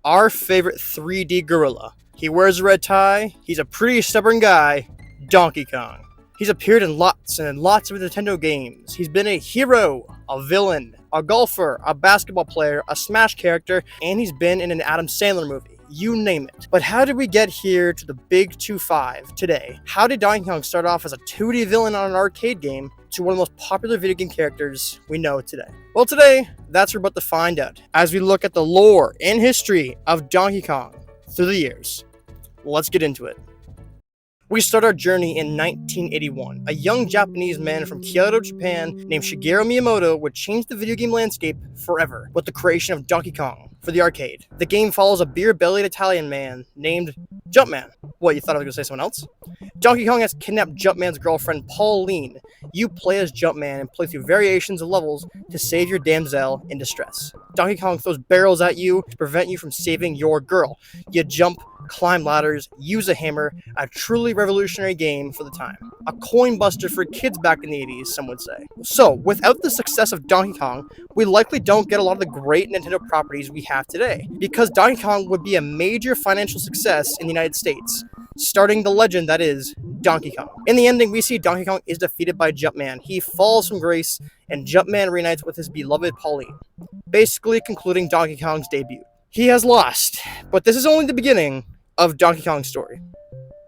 Our favorite 3D gorilla. He wears a red tie, he's a pretty stubborn guy, Donkey Kong. He's appeared in lots and lots of Nintendo games. He's been a hero, a villain, a golfer, a basketball player, a Smash character, and he's been in an Adam Sandler movie. You name it. But how did we get here to the big 2-5 today? How did Donkey Kong start off as a 2D villain on an arcade game to one of the most popular video game characters we know today? Well, today, that's what we're about to find out as we look at the lore and history of Donkey Kong through the years. Let's get into it. We start our journey in 1981. A young Japanese man from Kyoto, Japan, named Shigeru Miyamoto would change the video game landscape forever with the creation of Donkey Kong for the arcade. The game follows a beer-bellied Italian man named Jumpman. What, you thought I was going to say someone else? Donkey Kong has kidnapped Jumpman's girlfriend, Pauline. You play as Jumpman and play through variations of levels to save your damsel in distress. Donkey Kong throws barrels at you to prevent you from saving your girl. You jump, climb ladders, use a hammer, a truly revolutionary game for the time. A coin buster for kids back in the 80s, some would say. So, without the success of Donkey Kong, we likely don't get a lot of the great Nintendo properties we have today, because Donkey Kong would be a major financial success in the United States, starting the legend that is Donkey Kong. In the ending, we see Donkey Kong is defeated by Jumpman. He falls from grace, and Jumpman reunites with his beloved Pauline, basically concluding Donkey Kong's debut. He has lost, but this is only the beginning of Donkey Kong's story.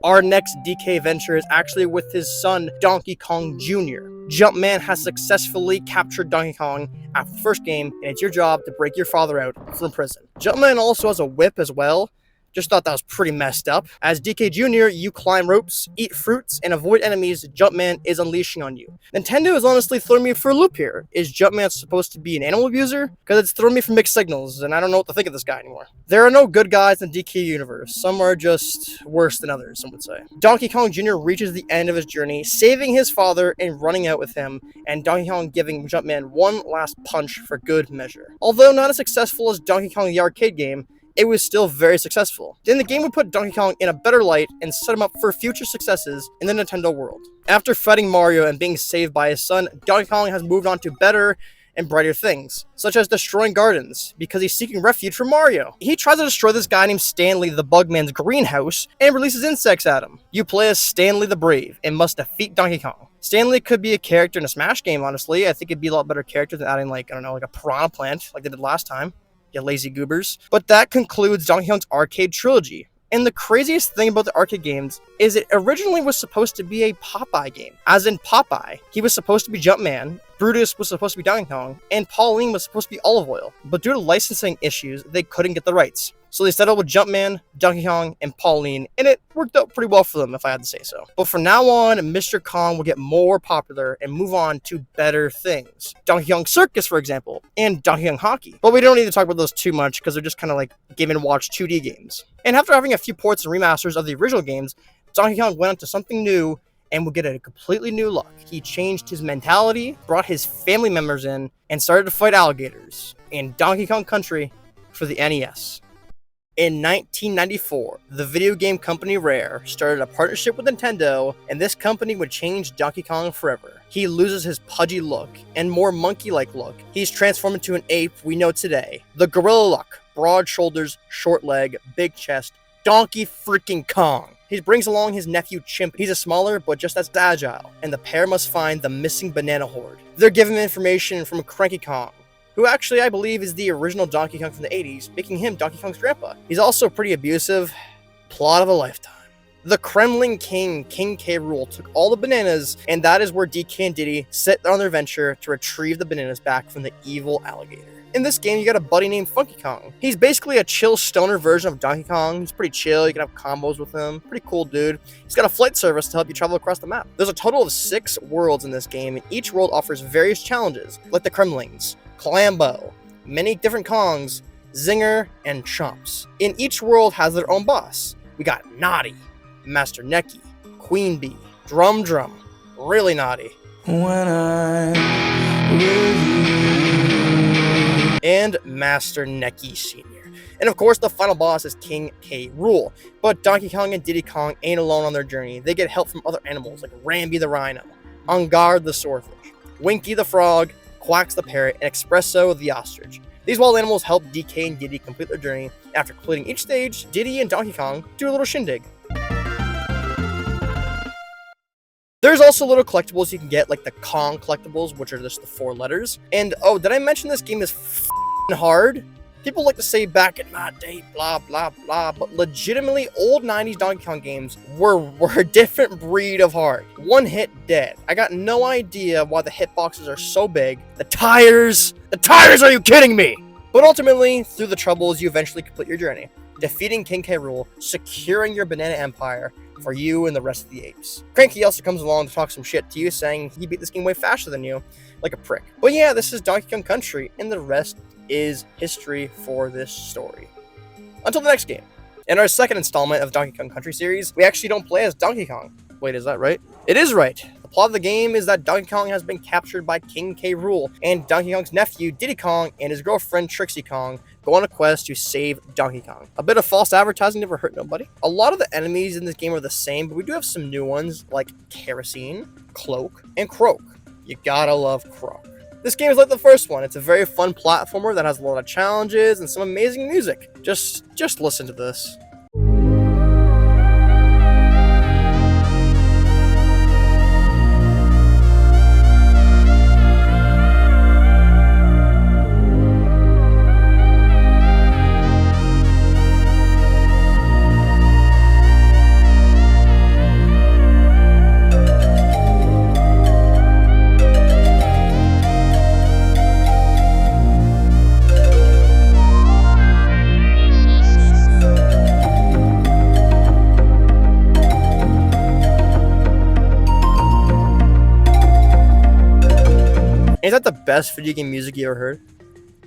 Our next DK venture is actually with his son, Donkey Kong Jr. Jumpman has successfully captured Donkey Kong after the first game, and it's your job to break your father out from prison. Jumpman also has a whip as well. Just thought that was pretty messed up. As DK Jr., you climb ropes, eat fruits, and avoid enemies Jumpman is unleashing on you. Nintendo is honestly throwing me for a loop here. Is Jumpman supposed to be an animal abuser? Because it's throwing me for mixed signals, and I don't know what to think of this guy anymore. There are no good guys in the DK universe. Some are just worse than others, some would say. Donkey Kong Jr. reaches the end of his journey, saving his father and running out with him, and Donkey Kong giving Jumpman one last punch for good measure. Although not as successful as Donkey Kong the arcade game, it was still very successful. Then the game would put Donkey Kong in a better light and set him up for future successes in the Nintendo world. After fighting Mario and being saved by his son, Donkey Kong has moved on to better and brighter things, such as destroying gardens, because he's seeking refuge from Mario. He tries to destroy this guy named Stanley the Bugman's greenhouse and releases insects at him. You play as Stanley the Brave and must defeat Donkey Kong. Stanley could be a character in a Smash game, honestly. I think it'd be a lot better character than adding, like a piranha plant like they did last time. You lazy goobers. But that concludes Donkey Kong's arcade trilogy. And the craziest thing about the arcade games is it originally was supposed to be a Popeye game. As in Popeye, he was supposed to be Jumpman, Brutus was supposed to be Donkey Kong, and Pauline was supposed to be Olive Oil. But due to licensing issues, they couldn't get the rights. So they settled with Jumpman, Donkey Kong, and Pauline, and it worked out pretty well for them, if I had to say so. But from now on, Mr. Kong will get more popular and move on to better things. Donkey Kong Circus, for example, and Donkey Kong Hockey. But we don't need to talk about those too much, because they're just kind of like Game & Watch 2D games. And after having a few ports and remasters of the original games, Donkey Kong went on to something new and would get a completely new look. He changed his mentality, brought his family members in, and started to fight alligators in Donkey Kong Country for the NES. In 1994, the video game company Rare started a partnership with Nintendo, and this company would change Donkey Kong forever. He loses his pudgy look and more monkey-like look. He's transformed into an ape we know today. The gorilla look, broad shoulders, short leg, big chest, Donkey freaking Kong. He brings along his nephew Chimp. He's a smaller, but just as agile, and the pair must find the missing banana horde. They're given information from Cranky Kong, who actually I believe is the original Donkey Kong from the 80s, making him Donkey Kong's grandpa. He's also pretty abusive. Plot of a lifetime. The Kremlin King, King K. Rool, took all the bananas, and that is where DK and Diddy set on their venture to retrieve the bananas back from the evil alligator. In this game, you got a buddy named Funky Kong. He's basically a chill stoner version of Donkey Kong. He's pretty chill, you can have combos with him. Pretty cool dude. He's got a flight service to help you travel across the map. There's a total of 6 worlds in this game, and each world offers various challenges, like the Kremlings, Clambo, many different Kongs, Zinger, and Chomps. In each world has their own boss. We got Naughty, Master Necky, Queen Bee, Drum Drum, really naughty, when I'm with you, and Master Necky Sr. And of course, the final boss is King K. Rool. But Donkey Kong and Diddy Kong ain't alone on their journey. They get help from other animals like Rambi the Rhino, Ungard the Swordfish, Winky the Frog, Quacks the Parrot, and Espresso the Ostrich. These wild animals help DK and Diddy complete their journey After completing each stage, Diddy and Donkey Kong do a little shindig. There's also little collectibles you can get, like the Kong collectibles, which are just the 4 letters. And oh, did I mention this game is hard? People like to say back in my day, blah, blah, blah, but legitimately, old 90s Donkey Kong games were a different breed of hard. One hit, dead. I got no idea why the hitboxes are so big. The tires, are you kidding me? But ultimately, through the troubles, you eventually complete your journey, defeating King K. Rool, securing your banana empire for you and the rest of the apes. Cranky also comes along to talk some shit to you, saying he beat this game way faster than you, like a prick. But yeah, this is Donkey Kong Country, and the rest is history for this story. Until the next game. In our second installment of Donkey Kong Country series, we actually don't play as Donkey Kong. Wait, is that right? It is right. The plot of the game is that Donkey Kong has been captured by King K. Rool, and Donkey Kong's nephew, Diddy Kong, and his girlfriend, Trixie Kong, go on a quest to save Donkey Kong. A bit of false advertising never hurt nobody. A lot of the enemies in this game are the same, but we do have some new ones like Kerosene, Cloak, and Croak. You gotta love Croak. This game is like the first one. It's a very fun platformer that has a lot of challenges and some amazing music. Just listen to this. Is that the best video game music you ever heard?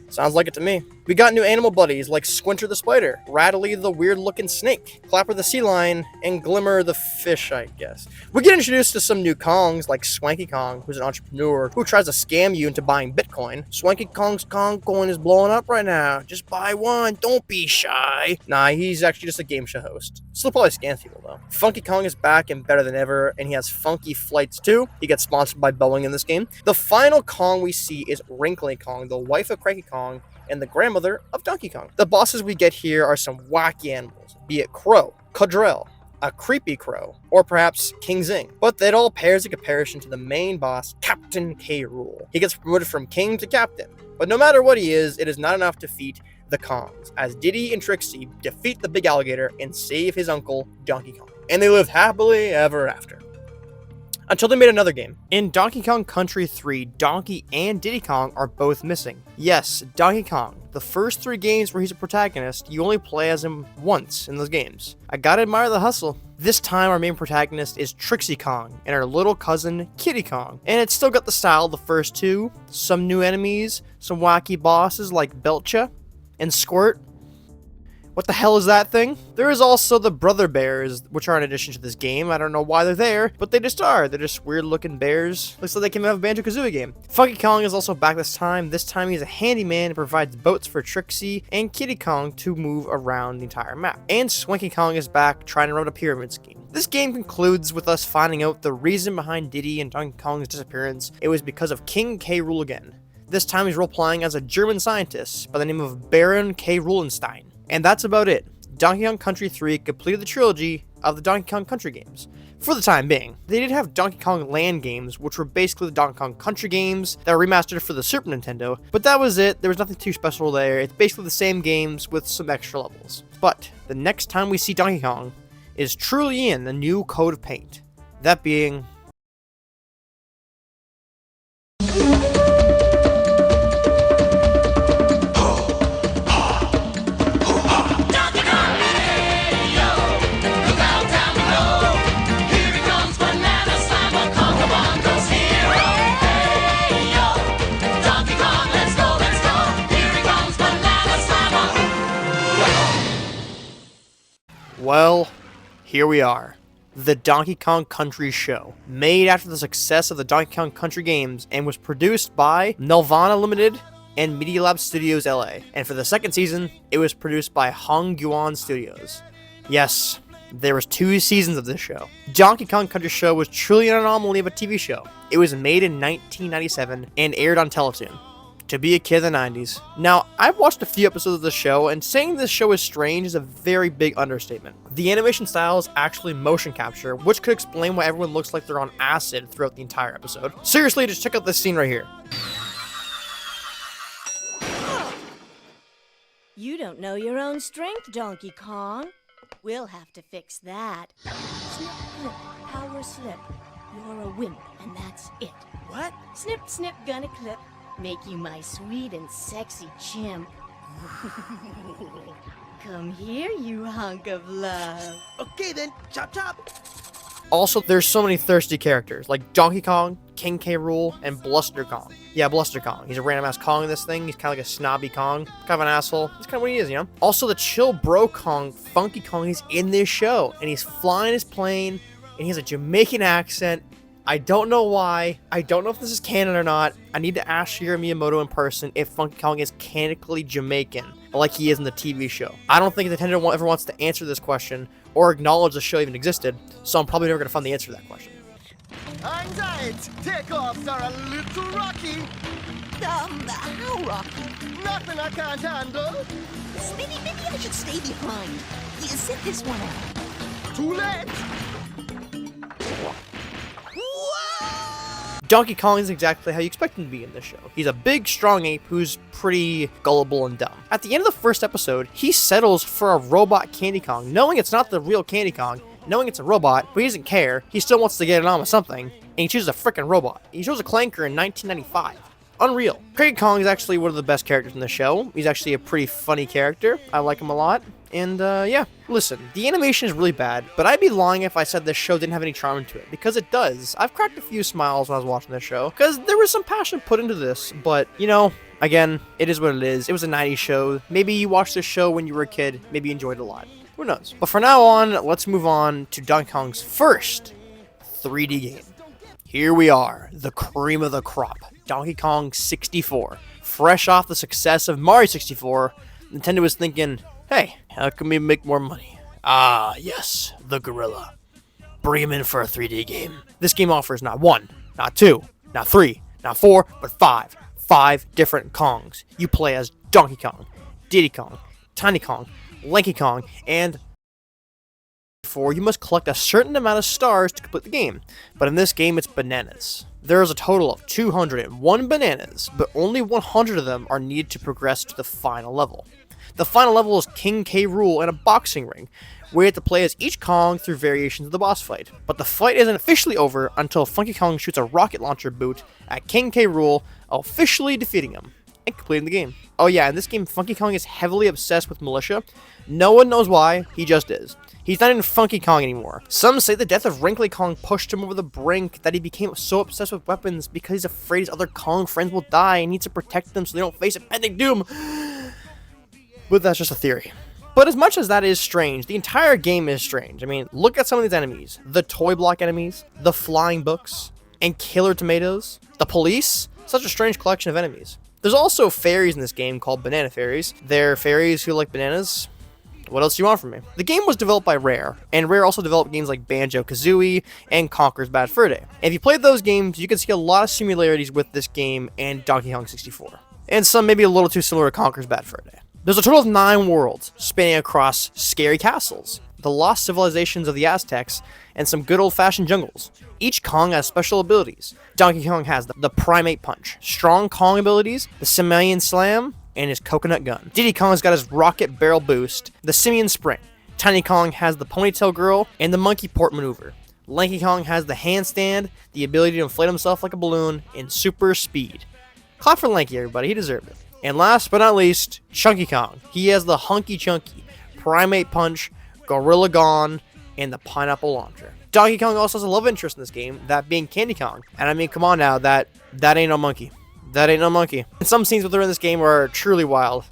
Sounds like it to me. We got new animal buddies like Squinter the spider, Rattly the weird-looking snake, Clapper the sea lion, and Glimmer the fish, I guess. We get introduced to some new Kongs like Swanky Kong, who's an entrepreneur who tries to scam you into buying Bitcoin. Swanky Kong's Kong coin is blowing up right now. Just buy one. Don't be shy. Nah, he's actually just a game show host. Still probably scams people though. Funky Kong is back and better than ever, and he has funky flights too. He gets sponsored by Boeing in this game. The final Kong we see is Wrinkly Kong, the wife of Cranky Kong, and the grandmother of Donkey Kong. The bosses we get here are some wacky animals, be it Crow, Codrell, a creepy crow, or perhaps King Zing. But that all pales in comparison to the main boss, Captain K. Rool. He gets promoted from king to captain, but no matter what he is, it is not enough to defeat the Kongs, as Diddy and Trixie defeat the big alligator and save his uncle, Donkey Kong. And they live happily ever after. Until they made another game. In Donkey Kong Country 3, Donkey and Diddy Kong are both missing. Yes, Donkey Kong. The first 3 games where he's a protagonist, you only play as him once in those games. I gotta admire the hustle. This time our main protagonist is Trixie Kong and her little cousin Kitty Kong. And it's still got the style of the first 2, some new enemies, some wacky bosses like Belcha and Squirt. What the hell is that thing? There is also the Brother Bears, which are an addition to this game. I don't know why they're there, but they just are. They're just weird-looking bears. Looks like they came out of a Banjo-Kazooie game. Funky Kong is also back this time. This time he's a handyman and provides boats for Trixie and Kitty Kong to move around the entire map. And Swanky Kong is back, trying to run a pyramid scheme. This game concludes with us finding out the reason behind Diddy and Donkey Kong's disappearance. It was because of King K. Rool again. This time he's role-playing as a German scientist by the name of Baron K. Roolenstein. And that's about it. Donkey Kong Country 3 completed the trilogy of the Donkey Kong Country games. For the time being, they did have Donkey Kong Land games, which were basically the Donkey Kong Country games that were remastered for the Super Nintendo, but that was it. There was nothing too special there. It's basically the same games with some extra levels. But the next time we see Donkey Kong is truly in the new coat of paint. That being... Well, here we are. The Donkey Kong Country Show. Made after the success of the Donkey Kong Country games and was produced by Nelvana Limited and Media Lab Studios LA. And for the second season, it was produced by Hongguan Studios. Yes, there was 2 seasons of this show. Donkey Kong Country Show was truly an anomaly of a TV show. It was made in 1997 and aired on Teletoon. to be a kid in the 90s. Now, I've watched a few episodes of the show, and saying this show is strange is a very big understatement. The animation style is actually motion capture, which could explain why everyone looks like they're on acid throughout the entire episode. Seriously, just check out this scene right here. You don't know your own strength, Donkey Kong. We'll have to fix that. Snip, flip, power slip. You're a wimp, and that's it. What? Snip, snip, gonna clip. Make you my sweet and sexy chimp. Come here, you hunk of love. Okay then, chop chop. Also, there's so many thirsty characters, like Donkey Kong, King K. Rool, and Bluster Kong. Yeah, Bluster Kong. He's a random-ass Kong in this thing. He's kind of like a snobby Kong. Kind of an asshole. That's kind of what he is, you know? Also, the chill bro Kong, Funky Kong, he's in this show. And he's flying his plane, and he has a Jamaican accent. I don't know why. I don't know if this is canon or not. I need to ask Shigeru Miyamoto in person if Funky Kong is canonically Jamaican, like he is in the TV show. I don't think Nintendo ever wants to answer this question or acknowledge the show even existed, so I'm probably never going to find the answer to that question. Anxiety, takeoffs are a little rocky. How rocky? Nothing I can't handle. Maybe I should stay behind. You sit this one out. Too late. Donkey Kong is exactly how you expect him to be in this show. He's a big, strong ape who's pretty gullible and dumb. At the end of the first episode, he settles for a robot Candy Kong, knowing it's not the real Candy Kong, knowing it's a robot, but he doesn't care. He still wants to get it on with something, and he chooses a frickin' robot. He chose a Clanker in 1995. Unreal. Cranky Kong is actually one of the best characters in the show. He's actually a pretty funny character. I like him a lot. And, yeah. Listen, the animation is really bad, but I'd be lying if I said this show didn't have any charm to it, because it does. I've cracked a few smiles when I was watching this show, because there was some passion put into this, but, you know, again, it is what it is. It was a 90s show. Maybe you watched this show when you were a kid. Maybe you enjoyed it a lot. Who knows? But for now on, let's move on to Donkey Kong's first 3D game. Here we are, the cream of the crop, Donkey Kong 64. Fresh off the success of Mario 64, Nintendo was thinking, hey, how can we make more money? Ah, yes, the gorilla. Bring him in for a 3D game. This game offers not one, not two, not three, not four, but five. 5 different Kongs. You play as Donkey Kong, Diddy Kong, Tiny Kong, Lanky Kong, and you must collect a certain amount of stars to complete the game. But in this game, it's bananas. There is a total of 201 bananas, but only 100 of them are needed to progress to the final level. The final level is King K. Rool in a boxing ring, where you have to play as each Kong through variations of the boss fight. But the fight isn't officially over until Funky Kong shoots a rocket launcher boot at King K. Rool, officially defeating him and completing the game. Oh yeah, in this game, Funky Kong is heavily obsessed with militia. No one knows why, he just is. He's not even Funky Kong anymore. Some say the death of Wrinkly Kong pushed him over the brink, that he became so obsessed with weapons because he's afraid his other Kong friends will die and needs to protect them so they don't face impending doom. But that's just a theory. But as much as that is strange, the entire game is strange. I mean, look at some of these enemies. The toy block enemies, the flying books, and killer tomatoes, the police. Such a strange collection of enemies. There's also fairies in this game called banana fairies. They're fairies who like bananas. What else do you want from me? The game was developed by Rare, and Rare also developed games like Banjo-Kazooie and Conker's Bad Fur Day. And if you played those games, you can see a lot of similarities with this game and Donkey Kong 64. And some maybe a little too similar to Conker's Bad Fur Day. There's a total of 9 worlds, spanning across scary castles, the lost civilizations of the Aztecs, and some good old-fashioned jungles. Each Kong has special abilities. Donkey Kong has the Primate Punch, Strong Kong abilities, the Simian Slam, and his Coconut Gun. Diddy Kong's got his Rocket Barrel Boost, the Simian Spring. Tiny Kong has the Ponytail Girl, and the Monkey Port Maneuver. Lanky Kong has the Handstand, the ability to inflate himself like a balloon, and Super Speed. Clap for Lanky, everybody, he deserved it. And last but not least, Chunky Kong. He has the Hunky Chunky, Primate Punch, Gorilla Gone, and the Pineapple Launcher. Donkey Kong also has a love interest in this game, that being Candy Kong. And I mean, come on now, that ain't no monkey. That ain't no monkey. And some scenes within this game are truly wild.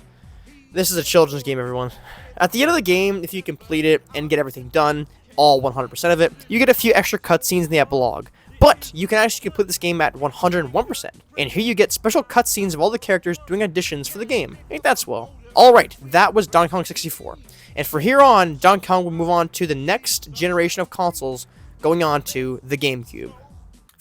This is a children's game, everyone. At the end of the game, if you complete it and get everything done, all 100% of it, you get a few extra cutscenes in the epilogue. But you can actually complete this game at 101%. And here you get special cutscenes of all the characters doing auditions for the game. Ain't that swell? Alright, that was Donkey Kong 64. And from here on, Donkey Kong will move on to the next generation of consoles, going on to the GameCube.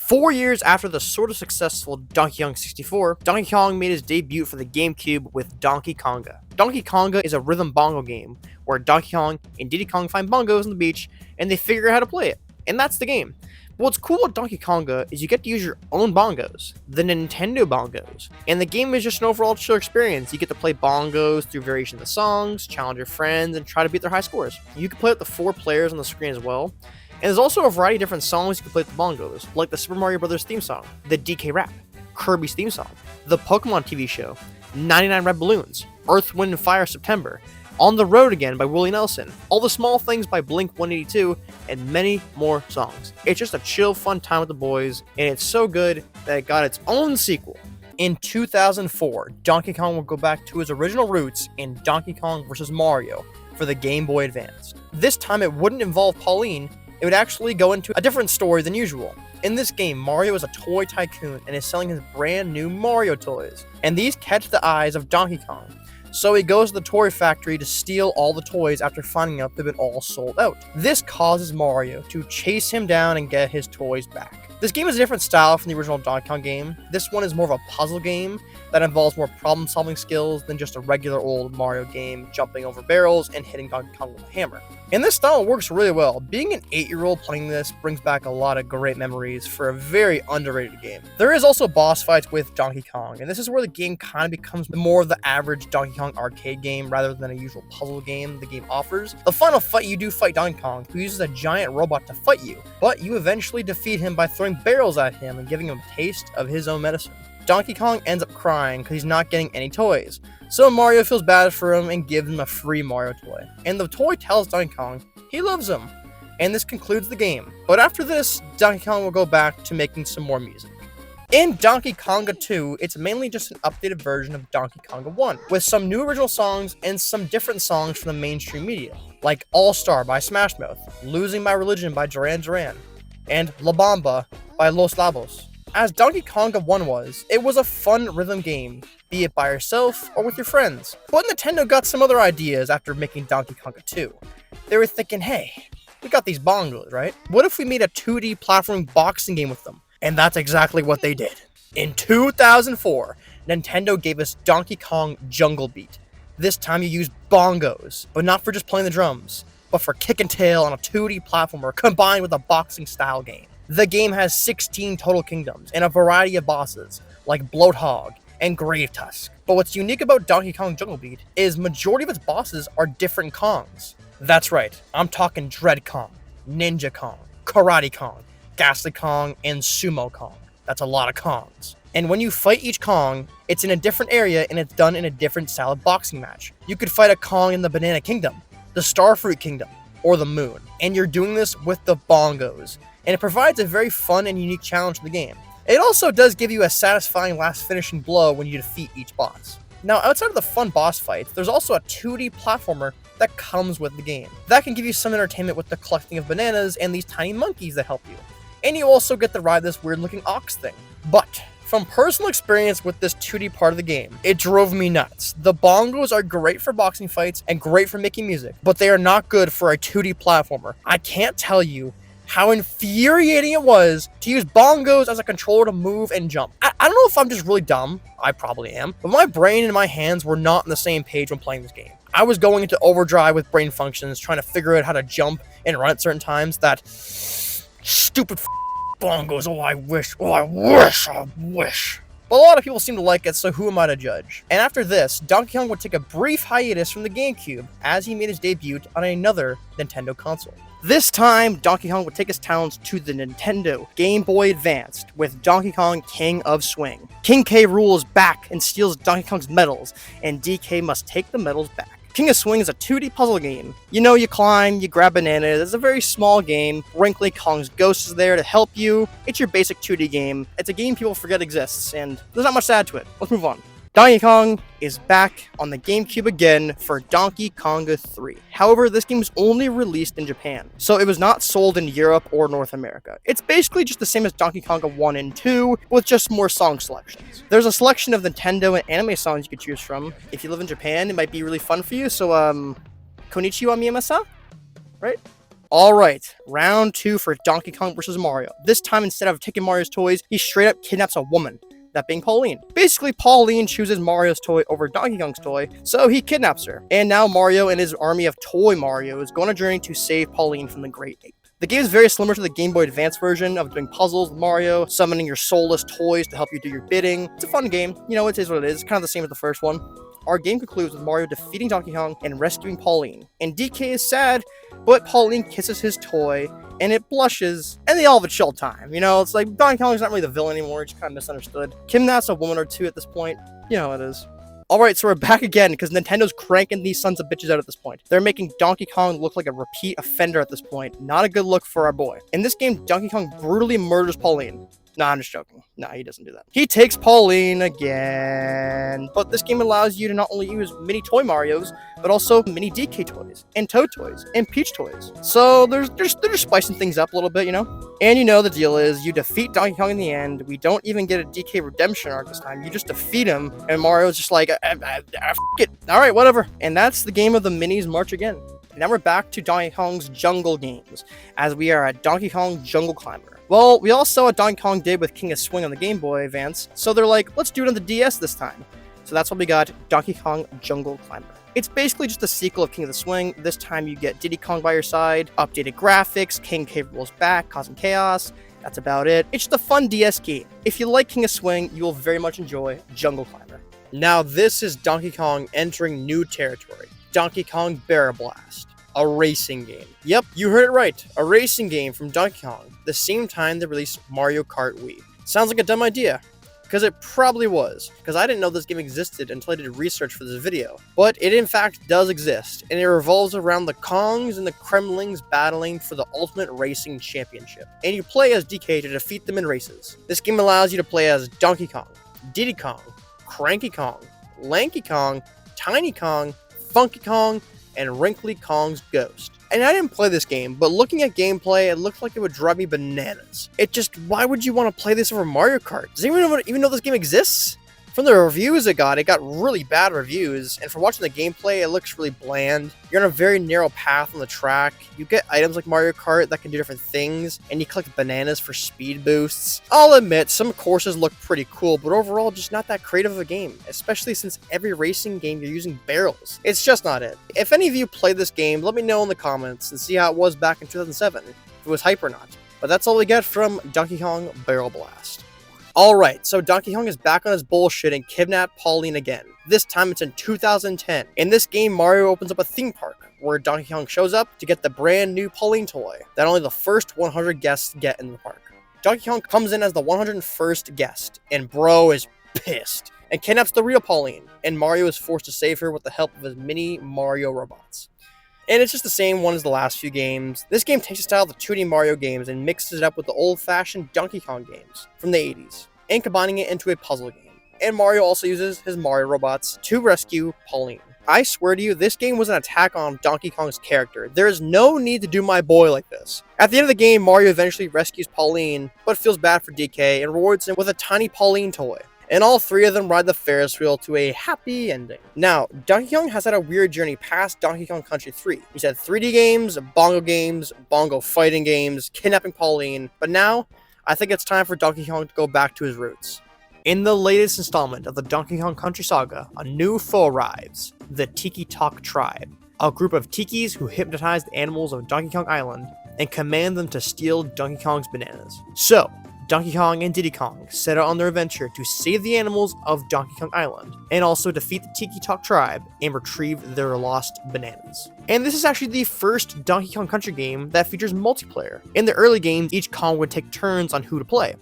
4 years after the sort of successful Donkey Kong 64, Donkey Kong made his debut for the GameCube with Donkey Konga. Donkey Konga is a rhythm bongo game where Donkey Kong and Diddy Kong find bongos on the beach and they figure out how to play it. And that's the game. But what's cool about Donkey Konga is you get to use your own bongos, the Nintendo bongos. And the game is just an overall chill experience. You get to play bongos through variations of songs, challenge your friends, and try to beat their high scores. You can play with the 4 players on the screen as well. And there's also a variety of different songs you can play with the bongos, like the Super Mario Bros. Theme song, the DK Rap, Kirby's theme song, the Pokemon TV show, 99 Red Balloons, Earth, Wind & Fire September, On the Road Again by Willie Nelson, All the Small Things by Blink-182, and many more songs. It's just a chill, fun time with the boys, and it's so good that it got its own sequel. In 2004, Donkey Kong will go back to his original roots in Donkey Kong vs. Mario for the Game Boy Advance. This time it wouldn't involve Pauline. It would actually go into a different story than usual. In this game, Mario is a toy tycoon and is selling his brand new Mario toys. And these catch the eyes of Donkey Kong. So he goes to the toy factory to steal all the toys after finding out they've been all sold out. This causes Mario to chase him down and get his toys back. This game is a different style from the original Donkey Kong game. This one is more of a puzzle game that involves more problem-solving skills than just a regular old Mario game, jumping over barrels and hitting Donkey Kong with a hammer. And this style works really well. Being an 8-year-old playing this brings back a lot of great memories for a very underrated game. There is also boss fights with Donkey Kong, and this is where the game kind of becomes more of the average Donkey Kong arcade game rather than a usual puzzle game the game offers. The final fight, you do fight Donkey Kong, who uses a giant robot to fight you, but you eventually defeat him by throwing barrels at him and giving him a taste of his own medicine. Donkey Kong ends up crying because he's not getting any toys, so Mario feels bad for him and gives him a free Mario toy. And the toy tells Donkey Kong he loves him, and this concludes the game. But after this, Donkey Kong will go back to making some more music. In Donkey Konga 2, it's mainly just an updated version of Donkey Konga 1, with some new original songs and some different songs from the mainstream media, like All Star by Smash Mouth, Losing My Religion by Duran Duran, and La Bamba by Los Labos. As Donkey Konga 1 was, it was a fun rhythm game, be it by yourself or with your friends. But Nintendo got some other ideas after making Donkey Konga 2. They were thinking, hey, we got these bongos, right? What if we made a 2D platforming boxing game with them? And that's exactly what they did. In 2004, Nintendo gave us Donkey Kong Jungle Beat. This time you use bongos, but not for just playing the drums, but for kick and tail on a 2D platformer combined with a boxing style game. The game has 16 total kingdoms and a variety of bosses, like Bloathog and Gravetusk. But what's unique about Donkey Kong Jungle Beat is majority of its bosses are different Kongs. That's right, I'm talking Dread Kong, Ninja Kong, Karate Kong, Ghastly Kong, and Sumo Kong. That's a lot of Kongs. And when you fight each Kong, it's in a different area and it's done in a different style of boxing match. You could fight a Kong in the Banana Kingdom, the Starfruit Kingdom, or the Moon. And you're doing this with the bongos. And it provides a very fun and unique challenge to the game. It also does give you a satisfying last finishing blow when you defeat each boss. Now, outside of the fun boss fights, there's also a 2D platformer that comes with the game. That can give you some entertainment with the collecting of bananas and these tiny monkeys that help you. And you also get to ride this weird looking ox thing. But from personal experience with this 2D part of the game, it drove me nuts. The bongos are great for boxing fights and great for making music, but they are not good for a 2D platformer. I can't tell you how infuriating it was to use bongos as a controller to move and jump. I don't know if I'm just really dumb, I probably am, but my brain and my hands were not on the same page when playing this game. I was going into overdrive with brain functions, trying to figure out how to jump and run at certain times. That stupid bongos, I wish. But a lot of people seem to like it, so who am I to judge? And after this, Donkey Kong would take a brief hiatus from the GameCube as he made his debut on another Nintendo console. This time, Donkey Kong would take his talents to the Nintendo Game Boy Advance with Donkey Kong King of Swing. King K rules back and steals Donkey Kong's medals, and DK must take the medals back. King of Swing is a 2D puzzle game. You know, you climb, you grab bananas. It's a very small game. Wrinkly Kong's ghost is there to help you. It's your basic 2D game. It's a game people forget exists, and there's not much to add to it. Let's move on. Donkey Kong is back on the GameCube again for Donkey Konga 3. However, this game was only released in Japan, so it was not sold in Europe or North America. It's basically just the same as Donkey Konga 1 and 2, with just more song selections. There's a selection of Nintendo and anime songs you could choose from. If you live in Japan, it might be really fun for you, so, konnichiwa miyamasa? Right? Alright, round 2 for Donkey Kong vs. Mario. This time, instead of taking Mario's toys, he straight up kidnaps a woman. That being Pauline. Basically, Pauline chooses Mario's toy over Donkey Kong's toy, so he kidnaps her. And now Mario and his army of toy Marios go on a journey to save Pauline from the Great Ape. The game is very similar to the Game Boy Advance version of doing puzzles with Mario, summoning your soulless toys to help you do your bidding. It's a fun game. You know, it is what it is. It's kind of the same as the first one. Our game concludes with Mario defeating Donkey Kong and rescuing Pauline. And DK is sad, but Pauline kisses his toy, and it blushes, and they all have a chill time. You know, it's like Donkey Kong's not really the villain anymore, it's kind of misunderstood. Kidnaps a woman or two at this point. You know how it is. Alright, so we're back again, because Nintendo's cranking these sons of bitches out at this point. They're making Donkey Kong look like a repeat offender at this point. Not a good look for our boy. In this game, Donkey Kong brutally murders Pauline. Nah, I'm just joking. Nah, he doesn't do that. He takes Pauline again. But this game allows you to not only use mini toy Marios, but also mini DK toys, and Toad toys, and Peach toys. So they're just spicing things up a little bit, you know? And you know the deal is, you defeat Donkey Kong in the end. We don't even get a DK redemption arc this time. You just defeat him, and Mario's just like, f it. Alright, whatever. And that's the game of the minis march again. Now we're back to Donkey Kong's jungle games, as we are at Donkey Kong Jungle Climber. Well, we all saw what Donkey Kong did with King of Swing on the Game Boy Advance, so they're like, let's do it on the DS this time. So that's what we got, Donkey Kong Jungle Climber. It's basically just a sequel of King of the Swing. This time you get Diddy Kong by your side, updated graphics, King K. rolls back, causing chaos. That's about it. It's just a fun DS game. If you like King of Swing, you will very much enjoy Jungle Climber. Now this is Donkey Kong entering new territory. Donkey Kong Barrel Blast. A racing game. Yep, you heard it right. A racing game from Donkey Kong, the same time they released Mario Kart Wii. Sounds like a dumb idea, because it probably was, because I didn't know this game existed until I did research for this video. But it in fact does exist, and it revolves around the Kongs and the Kremlings battling for the Ultimate Racing Championship. And you play as DK to defeat them in races. This game allows you to play as Donkey Kong, Diddy Kong, Cranky Kong, Lanky Kong, Tiny Kong, Funky Kong, and Wrinkly Kong's ghost. And I didn't play this game, but looking at gameplay, it looked like it would drive me bananas. Why would you want to play this over Mario Kart? Does anyone even know this game exists? From the reviews it got really bad reviews, and from watching the gameplay, it looks really bland. You're on a very narrow path on the track. You get items like Mario Kart that can do different things, and you collect bananas for speed boosts. I'll admit, some courses look pretty cool, but overall, just not that creative of a game, especially since every racing game you're using barrels. It's just not it. If any of you played this game, let me know in the comments and see how it was back in 2007, if it was hype or not. But that's all we get from Donkey Kong Barrel Blast. Alright, so Donkey Kong is back on his bullshit and kidnapped Pauline again. This time it's in 2010. In this game, Mario opens up a theme park, where Donkey Kong shows up to get the brand new Pauline toy that only the first 100 guests get in the park. Donkey Kong comes in as the 101st guest, and bro is pissed, and kidnaps the real Pauline, and Mario is forced to save her with the help of his mini Mario robots. And it's just the same one as the last few games. This game takes the style of the 2D Mario games and mixes it up with the old-fashioned Donkey Kong games from the 80s, and combining it into a puzzle game. And Mario also uses his Mario robots to rescue Pauline. I swear to you, this game was an attack on Donkey Kong's character. There is no need to do my boy like this. At the end of the game, Mario eventually rescues Pauline, but feels bad for DK and rewards him with a tiny Pauline toy. And all three of them ride the Ferris wheel to a happy ending. Now, Donkey Kong has had a weird journey past Donkey Kong Country 3. He's had 3D games, bongo fighting games, kidnapping Pauline, but now, I think it's time for Donkey Kong to go back to his roots. In the latest installment of the Donkey Kong Country saga, a new foe arrives, the Tiki Talk Tribe, a group of Tikis who hypnotize the animals of Donkey Kong Island and command them to steal Donkey Kong's bananas. So, Donkey Kong and Diddy Kong set out on their adventure to save the animals of Donkey Kong Island, and also defeat the Tiki Talk Tribe and retrieve their lost bananas. And this is actually the first Donkey Kong Country game that features multiplayer. In the early games, each Kong would take turns on who to play,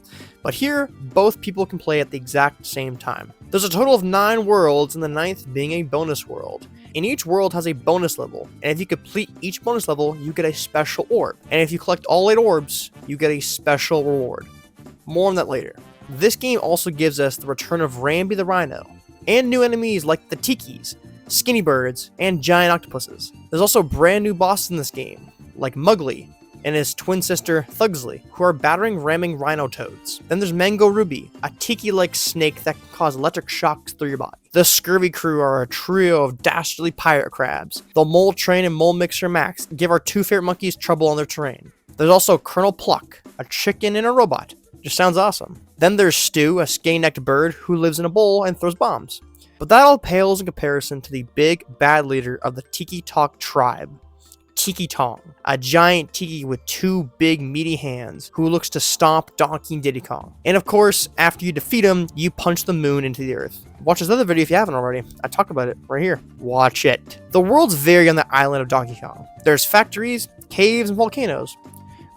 but here, both people can play at the exact same time. There's a total of 9 worlds, and the 9th being a bonus world. And each world has a bonus level, and if you complete each bonus level, you get a special orb. And if you collect all 8 orbs, you get a special reward. More on that later. This game also gives us the return of Rambi the Rhino, and new enemies like the Tikis, Skinny Birds, and giant octopuses. There's also brand new bosses in this game, like Mugly, and his twin sister, Thugsley, who are battering ramming rhino toads. Then there's Mango Ruby, a tiki-like snake that can cause electric shocks through your body. The Scurvy crew are a trio of dastardly pirate crabs. The Mole Train and Mole Mixer Max give our two favorite monkeys trouble on their terrain. There's also Colonel Pluck, a chicken and a robot. Just sounds awesome. Then there's Stu, a skinny-necked bird who lives in a bowl and throws bombs. But that all pales in comparison to the big bad leader of the Tiki Talk tribe, Tiki Tong, a giant tiki with two big meaty hands who looks to stomp Donkey and Diddy Kong. And of course, after you defeat him, you punch the moon into the earth. Watch this other video if you haven't already. I talk about it right here. Watch it. The worlds vary on the island of Donkey Kong. There's factories, caves, and volcanoes.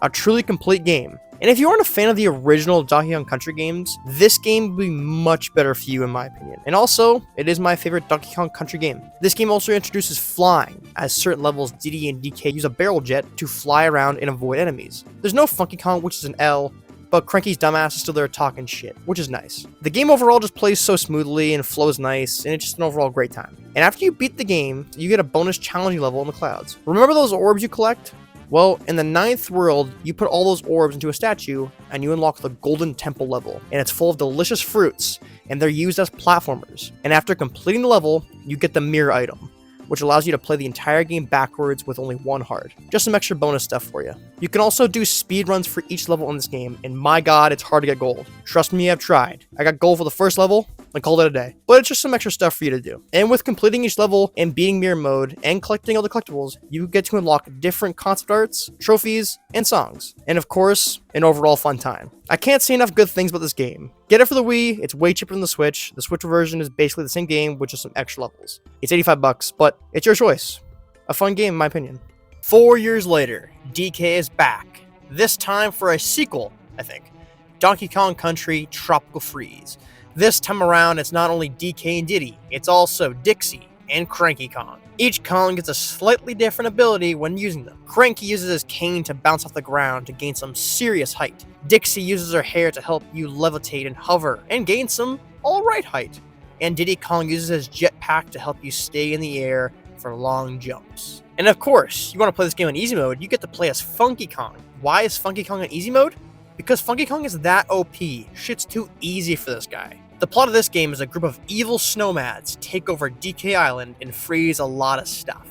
A truly complete game. And if you aren't a fan of the original Donkey Kong Country games, this game will be much better for you in my opinion. And also, it is my favorite Donkey Kong Country game. This game also introduces flying, as certain levels Diddy and DK use a barrel jet to fly around and avoid enemies. There's no Funky Kong, which is an L, but Cranky's dumbass is still there talking shit, which is nice. The game overall just plays so smoothly and flows nice, and it's just an overall great time. And after you beat the game, you get a bonus challenging level in the clouds. Remember those orbs you collect? Well, in the 9th world, you put all those orbs into a statue, and you unlock the Golden Temple level, and it's full of delicious fruits, and they're used as platformers. And after completing the level, you get the mirror item, which allows you to play the entire game backwards with only one heart. Just some extra bonus stuff for you. You can also do speed runs for each level in this game, and my god, it's hard to get gold. Trust me, I've tried. I got gold for the first level, and called it a day. But it's just some extra stuff for you to do. And with completing each level and beating mirror mode and collecting all the collectibles, you get to unlock different concept arts, trophies, and songs. And of course, an overall fun time. I can't say enough good things about this game. Get it for the Wii, it's way cheaper than the Switch. The Switch version is basically the same game with just some extra levels. It's $85, but it's your choice. A fun game in my opinion. 4 years later, DK is back. This time for a sequel, I think. Donkey Kong Country Tropical Freeze. This time around, it's not only DK and Diddy, it's also Dixie and Cranky Kong. Each Kong gets a slightly different ability when using them. Cranky uses his cane to bounce off the ground to gain some serious height. Dixie uses her hair to help you levitate and hover and gain some alright height. And Diddy Kong uses his jetpack to help you stay in the air for long jumps. And of course, you want to play this game in easy mode, you get to play as Funky Kong. Why is Funky Kong in easy mode? Because Funky Kong is that OP. Shit's too easy for this guy. The plot of this game is a group of evil snowmads take over DK Island and freeze a lot of stuff.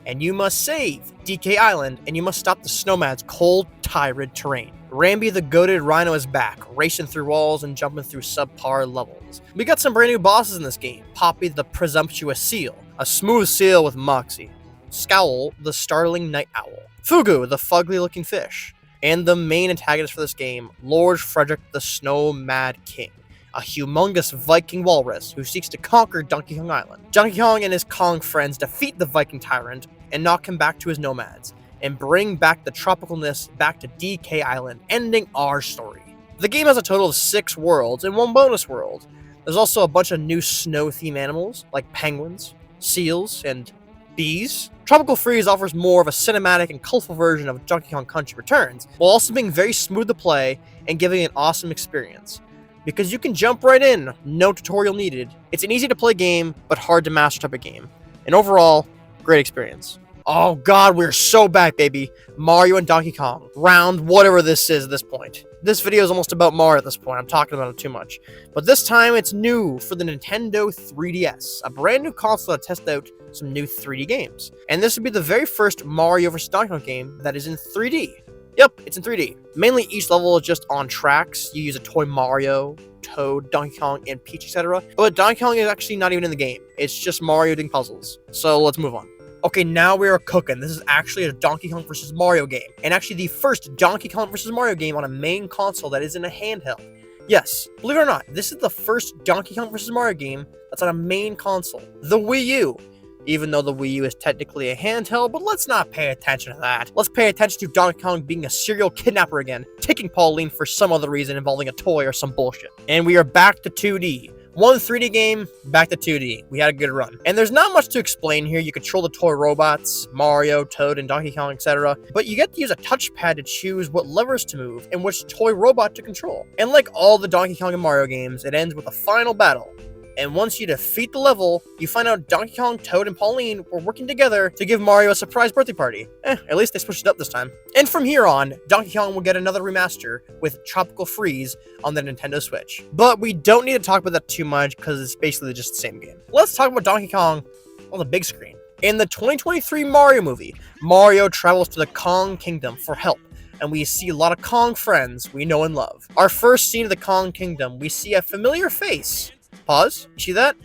And you must save DK Island, and you must stop the snowmads' cold, tyrant terrain. Rambi the goated rhino is back, racing through walls and jumping through subpar levels. We got some brand new bosses in this game. Poppy the presumptuous seal, a smooth seal with moxie. Scowl the startling night owl. Fugu the fugly looking fish. And the main antagonist for this game, Lord Frederick the Snow Mad King, a humongous Viking walrus who seeks to conquer Donkey Kong Island. Donkey Kong and his Kong friends defeat the Viking tyrant and knock him back to his nomads, and bring back the tropicalness back to DK Island, ending our story. The game has a total of 6 worlds and 1 bonus world. There's also a bunch of new snow-themed animals, like penguins, seals, and bees. Tropical Freeze offers more of a cinematic and colorful version of Donkey Kong Country Returns, while also being very smooth to play and giving an awesome experience. Because you can jump right in, no tutorial needed. It's an easy to play game, but hard to master type of game. And overall, great experience. Oh god, we're so back, baby. Mario and Donkey Kong. Round whatever this is at this point. This video is almost about Mario at this point. I'm talking about it too much. But this time, it's new for the Nintendo 3DS. A brand new console to test out some new 3D games. And this would be the very first Mario vs. Donkey Kong game that is in 3D. Yep, it's in 3D. Mainly each level is just on tracks. You use a toy Mario, Toad, Donkey Kong, and Peach, etc. But Donkey Kong is actually not even in the game. It's just Mario doing puzzles. So let's move on. Okay, now we are cooking. This is actually a Donkey Kong vs. Mario game. And actually the first Donkey Kong vs. Mario game on a main console that isn't a handheld. Yes, believe it or not, this is the first Donkey Kong vs. Mario game that's on a main console. The Wii U. Even though the Wii U is technically a handheld, but let's not pay attention to that. Let's pay attention to Donkey Kong being a serial kidnapper again, taking Pauline for some other reason involving a toy or some bullshit. And we are back to 2D. One 3D game, back to 2D. We had a good run. And there's not much to explain here. You control the toy robots, Mario, Toad, and Donkey Kong, etc. But you get to use a touchpad to choose what levers to move and which toy robot to control. And like all the Donkey Kong and Mario games, it ends with a final battle. And once you defeat the level, you find out Donkey Kong, Toad, and Pauline were working together to give Mario a surprise birthday party. At least they switched it up this time. And from here on, Donkey Kong will get another remaster with Tropical Freeze on the Nintendo Switch. But we don't need to talk about that too much because it's basically just the same game. Let's talk about Donkey Kong on the big screen. In the 2023 Mario movie, Mario travels to the Kong Kingdom for help, and we see a lot of Kong friends we know and love. Our first scene of the Kong Kingdom, we see a familiar face. Pause. You see that?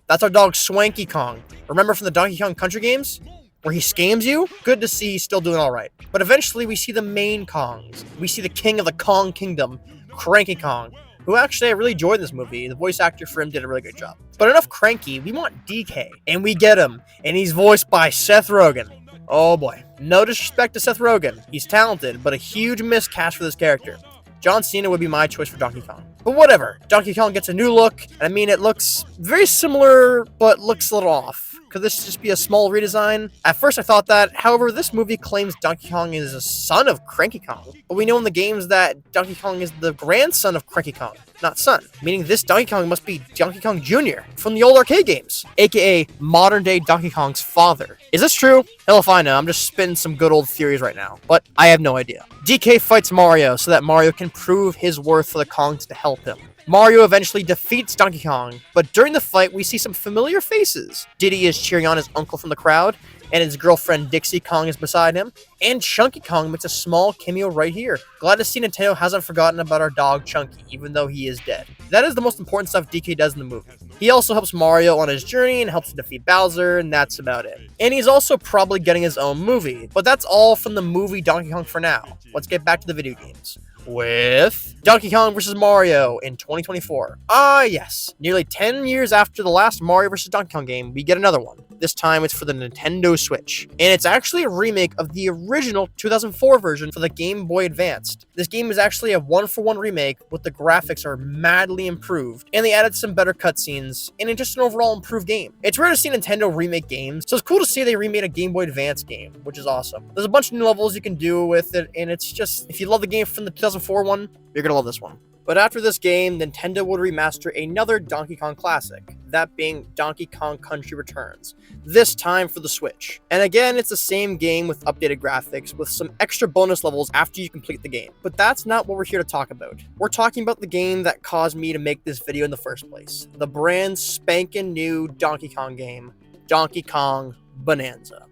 That's our dog Swanky Kong. Remember from the Donkey Kong Country games? Where he scams you? Good to see he's still doing alright. But eventually we see the main Kongs. We see the king of the Kong Kingdom, Cranky Kong, who actually I really enjoyed this movie. The voice actor for him did a really good job. But enough Cranky, we want DK. And we get him. And he's voiced by Seth Rogen. Oh boy. No disrespect to Seth Rogen. He's talented, but a huge miscast for this character. John Cena would be my choice for Donkey Kong. But whatever. Donkey Kong gets a new look. And I mean, it looks very similar, but looks a little off. Could this just be a small redesign? At first I thought that, however, this movie claims Donkey Kong is a son of Cranky Kong. But we know in the games that Donkey Kong is the grandson of Cranky Kong, not son. Meaning this Donkey Kong must be Donkey Kong Jr. from the old arcade games, aka modern day Donkey Kong's father. Is this true? Hell if I know, I'm just spinning some good old theories right now, but I have no idea. DK fights Mario so that Mario can prove his worth for the Kongs to help him. Mario eventually defeats Donkey Kong, but during the fight we see some familiar faces. Diddy is cheering on his uncle from the crowd, and his girlfriend Dixie Kong is beside him, and Chunky Kong makes a small cameo right here. Glad to see Nintendo hasn't forgotten about our dog Chunky, even though he is dead. That is the most important stuff DK does in the movie. He also helps Mario on his journey and helps to defeat Bowser, and that's about it. And he's also probably getting his own movie, but that's all from the movie Donkey Kong for now. Let's get back to the video games. With Donkey Kong vs. Mario in 2024. Ah yes, nearly 10 years after the last Mario vs. Donkey Kong game, we get another one. This time it's for the Nintendo Switch. And it's actually a remake of the original 2004 version for the Game Boy Advanced. This game is actually a 1-for-1 remake, with the graphics are madly improved, and they added some better cutscenes, and it's just an overall improved game. It's rare to see Nintendo remake games, so it's cool to see they remade a Game Boy Advance game, which is awesome. There's a bunch of new levels you can do with it, and it's just, if you love the game from the 2004 one, you're gonna love this one. But after this game, Nintendo would remaster another Donkey Kong classic, that being Donkey Kong Country Returns, this time for the Switch. And again, it's the same game with updated graphics, with some extra bonus levels after you complete the game. But that's not what we're here to talk about. We're talking about the game that caused me to make this video in the first place. The brand spanking new Donkey Kong game, Donkey Kong Bonanza.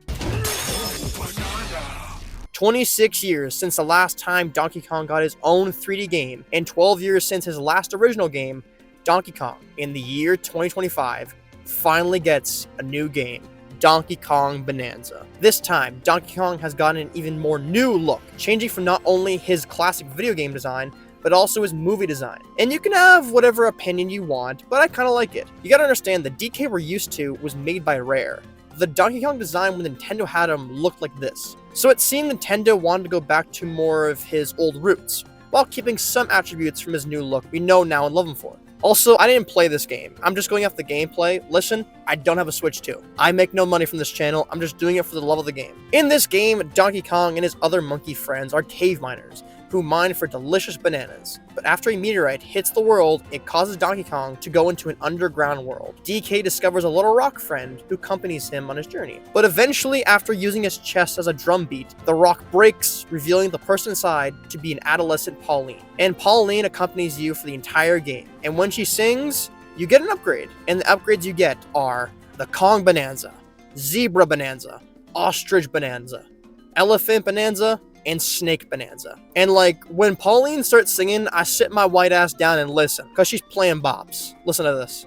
26 years since the last time Donkey Kong got his own 3D game, and 12 years since his last original game, Donkey Kong, in the year 2025, finally gets a new game, Donkey Kong Bonanza. This time, Donkey Kong has gotten an even more new look, changing from not only his classic video game design, but also his movie design. And you can have whatever opinion you want, but I kinda like it. You gotta understand, the DK we're used to was made by Rare. The Donkey Kong design when Nintendo had him looked like this. So it seemed Nintendo wanted to go back to more of his old roots, while keeping some attributes from his new look we know now and love him for. Also, I didn't play this game. I'm just going off the gameplay. Listen, I don't have a Switch 2. I make no money from this channel. I'm just doing it for the love of the game. In this game, Donkey Kong and his other monkey friends are cave miners, who mine for delicious bananas. But after a meteorite hits the world, it causes Donkey Kong to go into an underground world. DK discovers a little rock friend who accompanies him on his journey. But eventually, after using his chest as a drum beat, the rock breaks, revealing the person inside to be an adolescent Pauline. And Pauline accompanies you for the entire game. And when she sings, you get an upgrade. And the upgrades you get are the Kong Bonanza, Zebra Bonanza, Ostrich Bonanza, Elephant Bonanza, and Snake Bonanza. And like, when Pauline starts singing, I sit my white ass down and listen, because she's playing bops. Listen to this.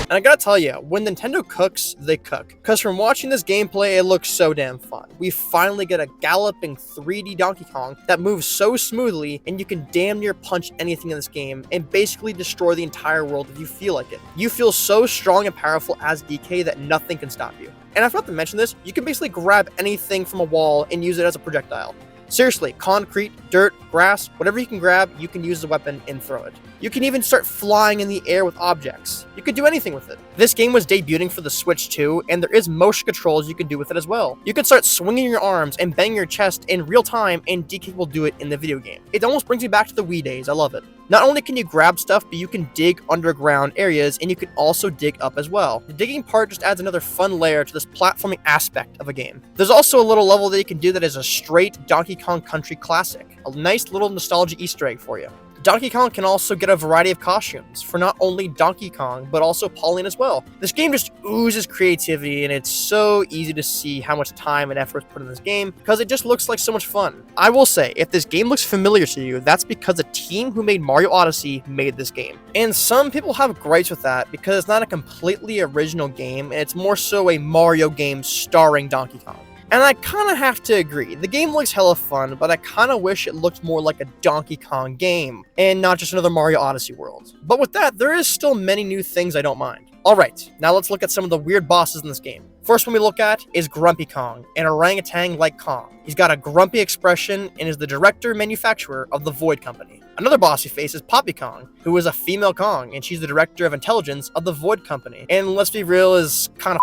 And I gotta tell you, when Nintendo cooks, they cook. Because from watching this gameplay, it looks so damn fun. We finally get a galloping 3D Donkey Kong that moves so smoothly, and you can damn near punch anything in this game and basically destroy the entire world if you feel like it. You feel so strong and powerful as DK that nothing can stop you. And I forgot to mention this, you can basically grab anything from a wall and use it as a projectile. Seriously, concrete, dirt, grass, whatever you can grab, you can use the weapon and throw it. You can even start flying in the air with objects. You could do anything with it. This game was debuting for the Switch too, and there is motion controls you can do with it as well. You can start swinging your arms and banging your chest in real time, and DK will do it in the video game. It almost brings me back to the Wii days. I love it. Not only can you grab stuff, but you can dig underground areas, and you can also dig up as well. The digging part just adds another fun layer to this platforming aspect of a game. There's also a little level that you can do that is a straight Donkey Kong Country classic. A nice little nostalgia Easter egg for you. Donkey Kong can also get a variety of costumes for not only Donkey Kong, but also Pauline as well. This game just oozes creativity, and it's so easy to see how much time and effort is put in this game because it just looks like so much fun. I will say, if this game looks familiar to you, that's because the team who made Mario Odyssey made this game. And some people have gripes with that because it's not a completely original game, and it's more so a Mario game starring Donkey Kong. And I kind of have to agree. The game looks hella fun, but I kind of wish it looked more like a Donkey Kong game, and not just another Mario Odyssey world. But with that, there is still many new things I don't mind. Alright, now let's look at some of the weird bosses in this game. First one we look at is Grumpy Kong, an orangutan like Kong. He's got a grumpy expression and is the director-manufacturer of the Void Company. Another boss we face is Poppy Kong, who is a female Kong, and she's the director of intelligence of the Void Company. And let's be real, is kind of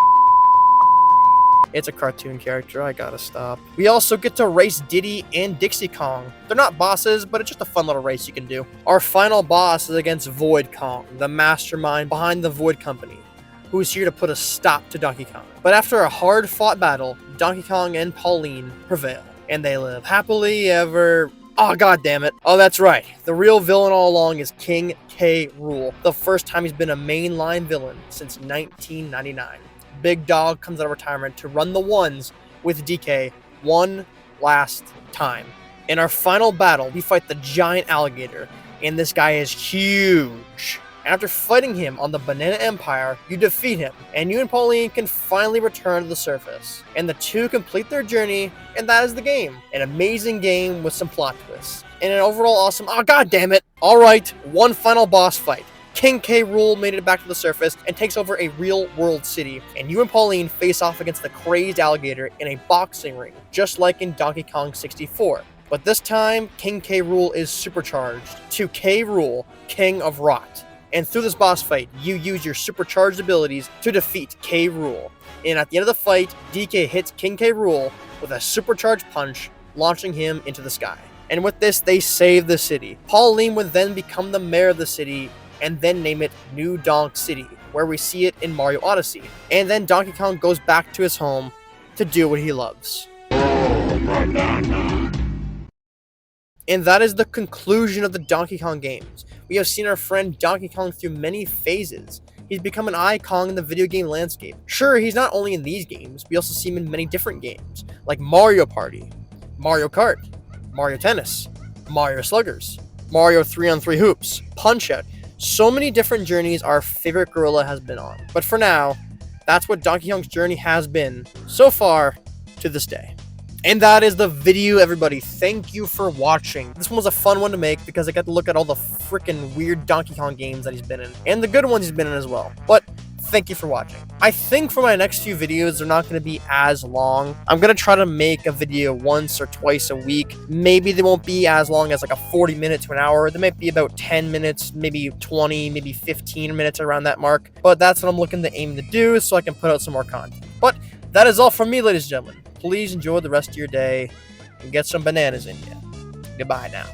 it's a cartoon character, I gotta stop. We also get to race Diddy and Dixie Kong. They're not bosses, but it's just a fun little race you can do. Our final boss is against Void Kong, the mastermind behind the Void Company, who is here to put a stop to Donkey Kong. But after a hard-fought battle, Donkey Kong and Pauline prevail, and they live happily ever... Oh, god damn it. Oh, that's right. The real villain all along is King K. Rool, the first time he's been a mainline villain since 1999. Big Dog comes out of retirement to run the ones with DK one last time. In our final battle, we fight the giant alligator, and this guy is huge. After fighting him on the Banana Empire, you defeat him, and you and Pauline can finally return to the surface. And the two complete their journey, and that is the game. An amazing game with some plot twists. And an overall awesome... Oh, god damn it! Alright, one final boss fight. King K. Rool made it back to the surface and takes over a real-world city, and you and Pauline face off against the crazed alligator in a boxing ring, just like in Donkey Kong 64. But this time, King K. Rool is supercharged to K. Rool, King of Rot. And through this boss fight, you use your supercharged abilities to defeat K. Rool. And at the end of the fight, DK hits King K. Rool with a supercharged punch, launching him into the sky. And with this, they save the city. Pauline would then become the mayor of the city, and then name it New Donk City, where we see it in Mario Odyssey. And then Donkey Kong goes back to his home to do what he loves. And that is the conclusion of the Donkey Kong games. We have seen our friend Donkey Kong through many phases. He's become an icon in the video game landscape. Sure, he's not only in these games, we also see him in many different games, like Mario Party, Mario Kart, Mario Tennis, Mario Sluggers, Mario 3-on-3 Hoops, Punch-Out! So many different journeys our favorite gorilla has been on. But for now, that's what Donkey Kong's journey has been so far to this day. And that is the video, everybody. Thank you for watching. This one was a fun one to make because I got to look at all the freaking weird Donkey Kong games that he's been in. And the good ones he's been in as well. But thank you for watching. I think for my next few videos, they're not going to be as long. I'm going to try to make a video once or twice a week. Maybe they won't be as long as like a 40 minutes to an hour. They might be about 10 minutes, maybe 20, maybe 15 minutes around that mark. But that's what I'm looking to aim to do so I can put out some more content. But that is all from me, ladies and gentlemen. Please enjoy the rest of your day and get some bananas in you. Goodbye now.